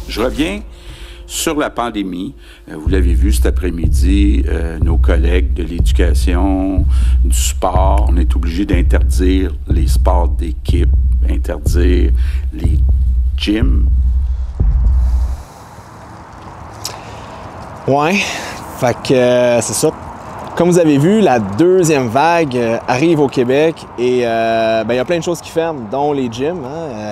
Je reviens sur la pandémie. Vous l'avez vu cet après-midi, nos collègues de l'éducation, du sport, on est obligé d'interdire les sports d'équipe, interdire les gyms. Ouais, fait que c'est ça. Comme vous avez vu, la deuxième vague arrive au Québec et il y a plein de choses qui ferment, dont les gyms.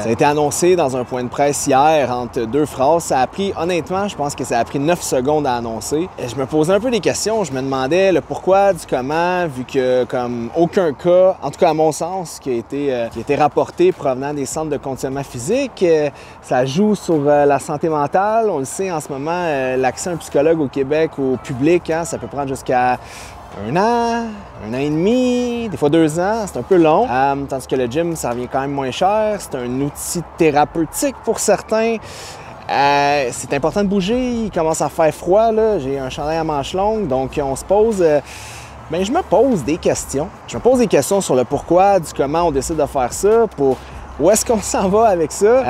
Ça a été annoncé dans un point de presse hier entre deux phrases. Ça a pris, honnêtement, je pense que ça a pris 9 secondes à annoncer. Et je me posais un peu des questions. Je me demandais le pourquoi, du comment, vu que comme aucun cas, en tout cas à mon sens, qui a été rapporté provenant des centres de conditionnement physique, ça joue sur la santé mentale. On le sait en ce moment, l'accès à un psychologue au Québec, au public, ça peut prendre jusqu'à 1 an et demi, des fois 2 ans, c'est un peu long. Tandis que le gym, ça revient quand même moins cher. C'est un outil thérapeutique pour certains. C'est important de bouger, il commence à faire froid, là. J'ai un chandail à manches longues, donc on se pose... je me pose des questions. Je me pose des questions sur le pourquoi, du comment on décide de faire ça, pour... Où est-ce qu'on s'en va avec ça?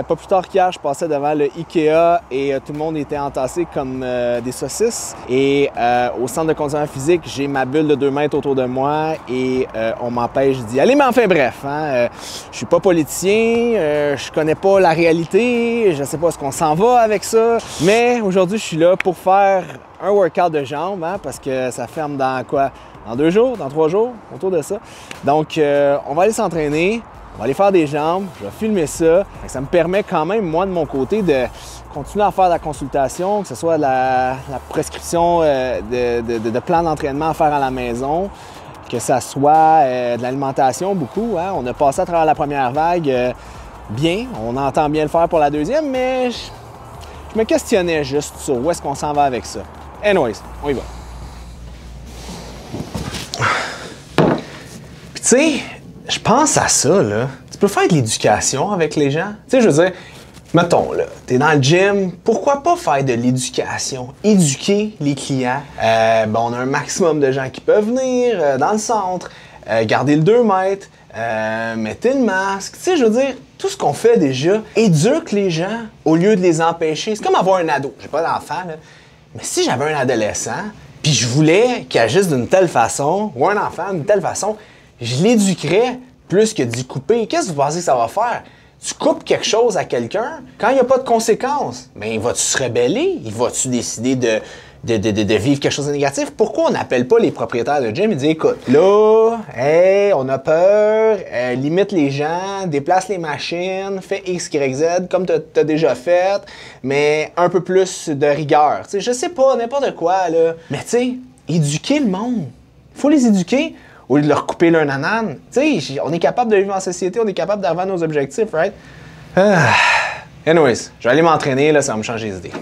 Pas plus tard qu'hier, je passais devant le IKEA et tout le monde était entassé comme des saucisses. Et au centre de conditionnement physique, j'ai ma bulle de 2 mètres autour de moi et on m'empêche d'y aller. Mais enfin bref, je suis pas politicien, je connais pas la réalité, je sais pas ce qu'on s'en va avec ça. Mais aujourd'hui, je suis là pour faire un workout de jambes, parce que ça ferme dans quoi? Dans 2 jours, dans 3 jours, autour de ça. Donc, on va aller s'entraîner. On va aller faire des jambes, je vais filmer ça. Ça me permet quand même, moi, de mon côté, de continuer à faire de la consultation, que ce soit la prescription de plan d'entraînement à faire à la maison, que ce soit de l'alimentation beaucoup. On a passé à travers la première vague bien, on entend bien le faire pour la deuxième, mais je me questionnais juste sur où est-ce qu'on s'en va avec ça. Anyways, on y va. Puis tu sais, je pense à ça, là. Tu peux faire de l'éducation avec les gens. Tu sais, je veux dire, mettons, là, t'es dans le gym, pourquoi pas faire de l'éducation? Éduquer les clients. On a un maximum de gens qui peuvent venir dans le centre, garder le 2 mètres, mettez le masque. Tu sais, je veux dire, tout ce qu'on fait déjà éduque les gens au lieu de les empêcher. C'est comme avoir un ado. J'ai pas d'enfant, là. Mais si j'avais un adolescent, puis je voulais qu'il agisse d'une telle façon, ou un enfant d'une telle façon, je l'éduquerais plus que d'y couper. Qu'est-ce que vous pensez que ça va faire? Tu coupes quelque chose à quelqu'un, quand il n'y a pas de conséquences, mais vas-tu se rebeller? Va-tu décider de vivre quelque chose de négatif? Pourquoi on n'appelle pas les propriétaires de gym et dit écoute, là, on a peur, limite les gens, déplace les machines, fais X, Y, Z comme tu as déjà fait, mais un peu plus de rigueur. Tu sais, je sais pas, n'importe quoi, là. Mais tu sais, éduquer le monde. Il faut les éduquer. Au lieu de leur couper leur nanane. Tu sais, on est capable de vivre en société, on est capable d'arriver à nos objectifs, right? Anyways, je vais aller m'entraîner, là, ça va me changer les idées.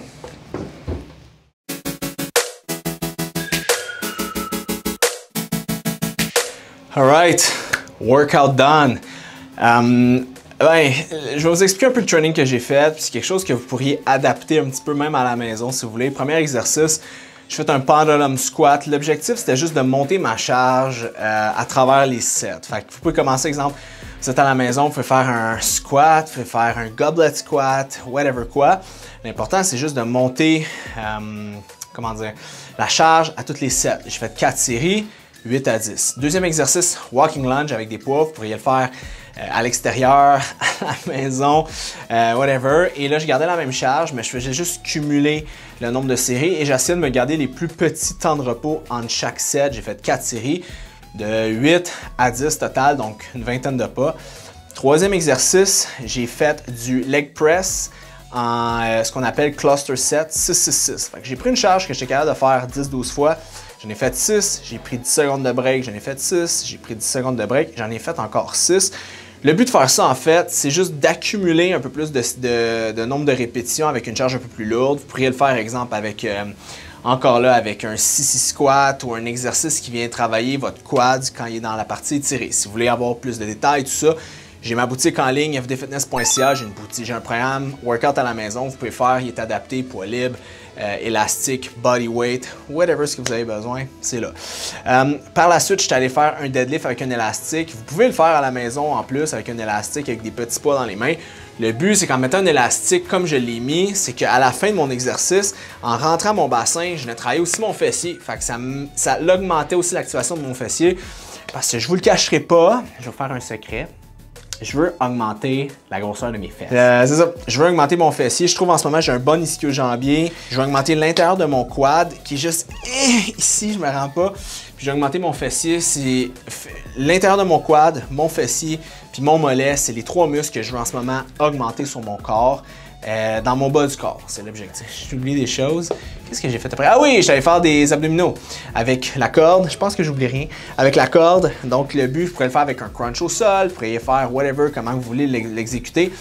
Alright, workout done. Je vais vous expliquer un peu le training que j'ai fait, puis c'est quelque chose que vous pourriez adapter un petit peu même à la maison si vous voulez. Premier exercice, je fais un pendulum squat. L'objectif, c'était juste de monter ma charge à travers les sets. Fait que vous pouvez commencer, exemple, vous êtes à la maison, vous pouvez faire un squat, vous pouvez faire un goblet squat, whatever quoi. L'important, c'est juste de monter, la charge à toutes les sets. J'ai fait 4 séries, 8 à 10. Deuxième exercice, walking lunge avec des poids. Vous pourriez le faire à l'extérieur, à la maison, whatever. Et là, je gardais la même charge, mais je faisais juste cumuler le nombre de séries et j'essayais de me garder les plus petits temps de repos entre chaque set. J'ai fait 4 séries de 8 à 10 total, donc une vingtaine de pas. Troisième exercice, j'ai fait du leg press en ce qu'on appelle cluster set 6-6-6. J'ai pris une charge que j'étais capable de faire 10-12 fois. J'en ai fait 6, j'ai pris 10 secondes de break, j'en ai fait 6, j'ai pris 10 secondes de break, j'en ai fait encore 6. Le but de faire ça, en fait, c'est juste d'accumuler un peu plus de nombre de répétitions avec une charge un peu plus lourde. Vous pourriez le faire, exemple, avec, encore là, avec un sissy squat ou un exercice qui vient travailler votre quad quand il est dans la partie étirée. Si vous voulez avoir plus de détails, tout ça, j'ai ma boutique en ligne, fdfitness.ca, j'ai un programme workout à la maison, vous pouvez faire, il est adapté, poids libre, élastique, body weight, whatever ce que vous avez besoin, c'est là. Par la suite, je suis allé faire un deadlift avec un élastique. Vous pouvez le faire à la maison en plus avec un élastique, avec des petits poids dans les mains. Le but, c'est qu'en mettant un élastique comme je l'ai mis, c'est qu'à la fin de mon exercice, en rentrant mon bassin, je venais travailler aussi mon fessier. Fait que ça augmentait aussi l'activation de mon fessier. Parce que je vous le cacherai pas, je vais vous faire un secret. Je veux augmenter la grosseur de mes fesses. C'est ça. Je veux augmenter mon fessier. Je trouve en ce moment, j'ai un bon ischio-jambier. Je veux augmenter l'intérieur de mon quad, qui est juste ici, je me rends pas. Puis je veux augmenter mon fessier. C'est l'intérieur de mon quad, mon fessier, puis mon mollet. C'est les 3 muscles que je veux en ce moment augmenter sur mon corps. Dans mon bas du corps, c'est l'objectif. J'ai oublié des choses. Qu'est-ce que j'ai fait après? Ah oui, j'allais faire des abdominaux avec la corde. Je pense que j'oublie rien. Avec la corde, donc le but, je pourrais le faire avec un crunch au sol, vous pourriez faire whatever, comment vous voulez l'exécuter.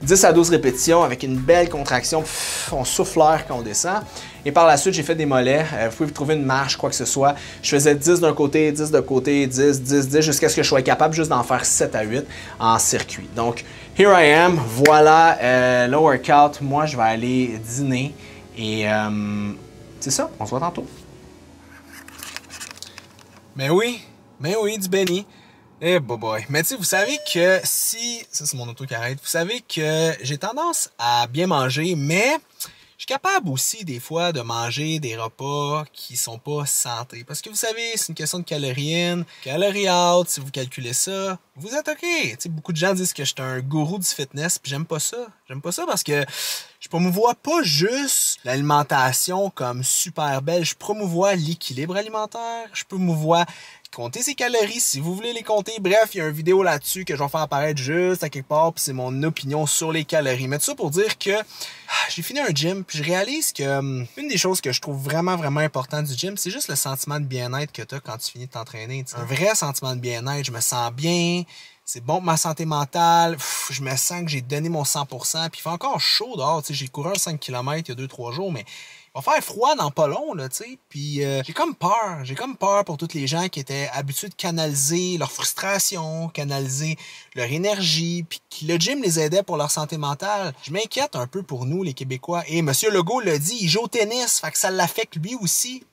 10 à 12 répétitions avec une belle contraction. On souffle l'air quand on descend. Et par la suite, j'ai fait des mollets. Vous pouvez trouver une marche, quoi que ce soit. Je faisais 10 d'un côté, 10 de côté, 10, 10, 10, jusqu'à ce que je sois capable juste d'en faire 7 à 8 en circuit. Donc, here I am. Voilà le workout. Moi, je vais aller dîner. Et c'est ça. On se voit tantôt. Mais oui, du Benny. Eh boy. Mais tu sais, vous savez que si... Ça, c'est mon auto qui arrête. Vous savez que j'ai tendance à bien manger, mais je suis capable aussi des fois de manger des repas qui sont pas santé. Parce que vous savez, c'est une question de calories in, calories out. Si vous calculez ça, vous êtes OK. Tu sais, beaucoup de gens disent que je suis un gourou du fitness, puis j'aime pas ça. J'aime pas ça parce que je promouvois pas juste l'alimentation comme super belle. Je promouvois l'équilibre alimentaire. Je promouvois compter ses calories si vous voulez les compter. Bref, il y a une vidéo là-dessus que je vais faire apparaître juste à quelque part, puis c'est mon opinion sur les calories. Mais tout ça pour dire que j'ai fini un gym, puis je réalise que une des choses que je trouve vraiment importante du gym, c'est juste le sentiment de bien-être que tu as quand tu finis de t'entraîner. Un vrai sentiment de bien-être, je me sens bien. C'est bon pour ma santé mentale. Je me sens que j'ai donné mon 100%. Puis il fait encore chaud dehors. J'ai couru un 5 km il y a 2-3 jours, mais il va faire froid dans pas long, là, tu sais. Puis j'ai comme peur. J'ai comme peur pour toutes les gens qui étaient habitués de canaliser leur frustration, canaliser leur énergie, puis que le gym les aidait pour leur santé mentale. Je m'inquiète un peu pour nous, les Québécois. Et M. Legault l'a dit, il joue au tennis, fait que ça l'affecte lui aussi.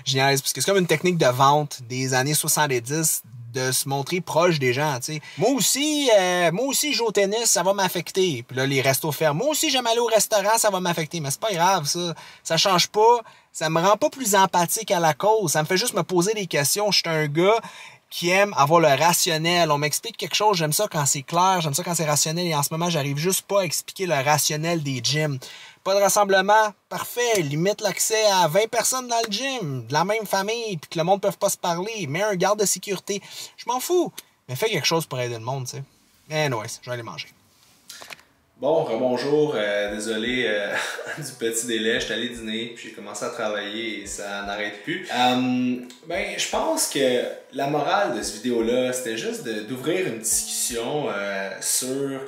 Génial, parce que c'est comme une technique de vente des années 70 de se montrer proche des gens, tu sais. Moi aussi, je joue au tennis, ça va m'affecter. Puis là, les restos ferment. Moi aussi, j'aime aller au restaurant, ça va m'affecter. Mais c'est pas grave, ça. Ça change pas. Ça me rend pas plus empathique à la cause. Ça me fait juste me poser des questions. Je suis un gars qui aime avoir le rationnel. On m'explique quelque chose, j'aime ça quand c'est clair, j'aime ça quand c'est rationnel. Et en ce moment, j'arrive juste pas à expliquer le rationnel des gyms. Pas de rassemblement, parfait. Limite l'accès à 20 personnes dans le gym, de la même famille, puis que le monde ne peut pas se parler. Mets un garde de sécurité. Je m'en fous. Mais fais quelque chose pour aider le monde, tu sais. Anyways, je vais aller manger. Bon, rebonjour. Désolé du petit délai. Je suis allé dîner, puis j'ai commencé à travailler et ça n'arrête plus. Je pense que la morale de cette vidéo-là, c'était juste d'ouvrir une discussion sur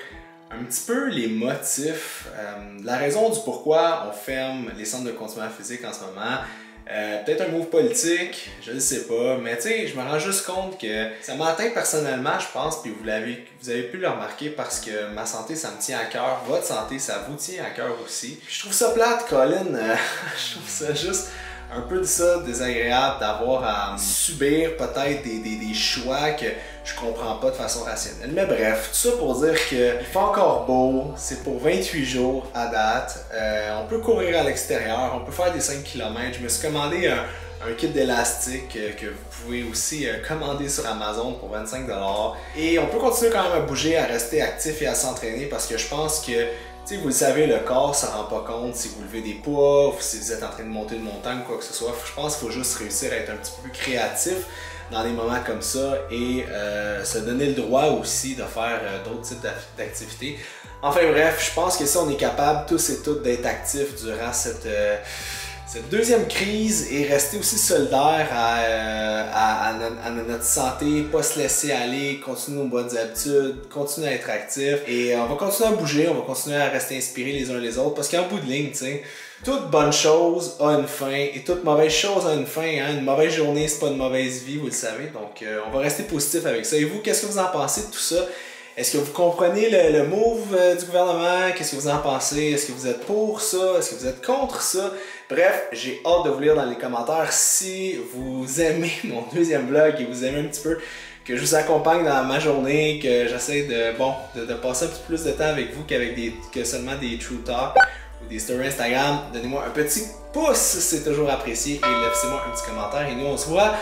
un petit peu les motifs, la raison du pourquoi on ferme les centres de conditionnement physique en ce moment. Peut-être un move politique, je ne sais pas, mais tu sais, je me rends juste compte que ça m'atteint personnellement, je pense, puis vous avez pu le remarquer parce que ma santé, ça me tient à cœur, votre santé, ça vous tient à cœur aussi. Puis je trouve ça plate, Colin, je trouve ça juste un peu de ça désagréable d'avoir à subir peut-être des choix que je comprends pas de façon rationnelle. Mais bref, tout ça pour dire que il fait encore beau, c'est pour 28 jours à date, on peut courir à l'extérieur, on peut faire des 5 km. Je me suis commandé un kit d'élastique que vous pouvez aussi commander sur Amazon pour 25 $. Et on peut continuer quand même à bouger, à rester actif et à s'entraîner parce que je pense que vous le savez, le corps ne s'en rend pas compte si vous levez des poids, ou si vous êtes en train de monter une montagne, quoi que ce soit. Je pense qu'il faut juste réussir à être un petit peu plus créatif dans des moments comme ça et se donner le droit aussi de faire d'autres types d'activités. Enfin bref, je pense que si on est capable tous et toutes d'être actifs durant cette deuxième crise et rester aussi solidaire à notre santé, pas se laisser aller, continuer nos bonnes habitudes, continuer à être actif et on va continuer à bouger, on va continuer à rester inspirés les uns les autres parce qu'en bout de ligne, tu sais, toute bonne chose a une fin et toute mauvaise chose a une fin. Hein? Une mauvaise journée, c'est pas une mauvaise vie, vous le savez. Donc, on va rester positif avec ça. Et vous, qu'est-ce que vous en pensez de tout ça? Est-ce que vous comprenez le move du gouvernement? Qu'est-ce que vous en pensez? Est-ce que vous êtes pour ça? Est-ce que vous êtes contre ça? Bref, j'ai hâte de vous lire dans les commentaires si vous aimez mon deuxième vlog et vous aimez un petit peu que je vous accompagne dans ma journée, que j'essaie de passer un petit peu plus de temps avec vous que seulement des True Talk ou des stories Instagram. Donnez-moi un petit pouce, c'est toujours apprécié, et laissez-moi un petit commentaire, et nous on se voit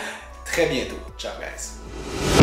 très bientôt. Ciao guys!